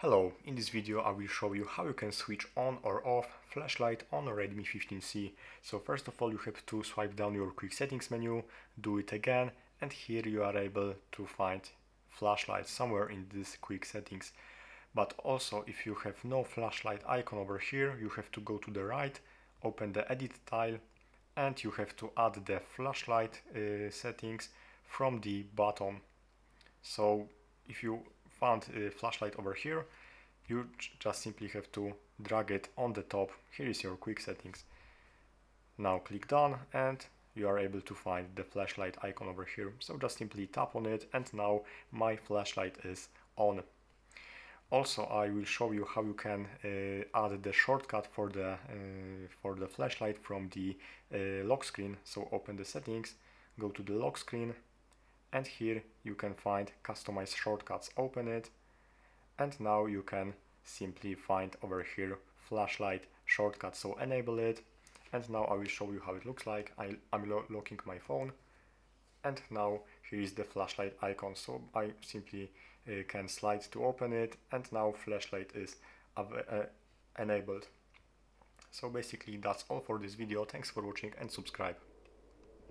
Hello, in this video I will show you how you can switch on or off flashlight on a Redmi 15C. So first of all you have to swipe down your quick settings menu, do it again, and here you are able to find flashlight somewhere in this quick settings. But also if you have no flashlight icon over here, you have to go to the right, open the edit tile, and you have to add the flashlight settings from the bottom. So if you found a flashlight over here, you just simply have to drag it on the top. Here is your quick settings. Now click done and you are able to find the flashlight icon over here. So just simply tap on it and now my flashlight is on. Also I will show you how you can add the shortcut for the flashlight from the lock screen. So open the settings, go to the lock screen, and here you can find customize shortcuts. Open it and now you can simply find over here flashlight shortcut. So enable it and now I will show you how it looks like. I'm locking my phone and now here is the flashlight icon. So I simply can slide to open it and now flashlight is enabled. So basically that's all for this video. Thanks for watching and subscribe.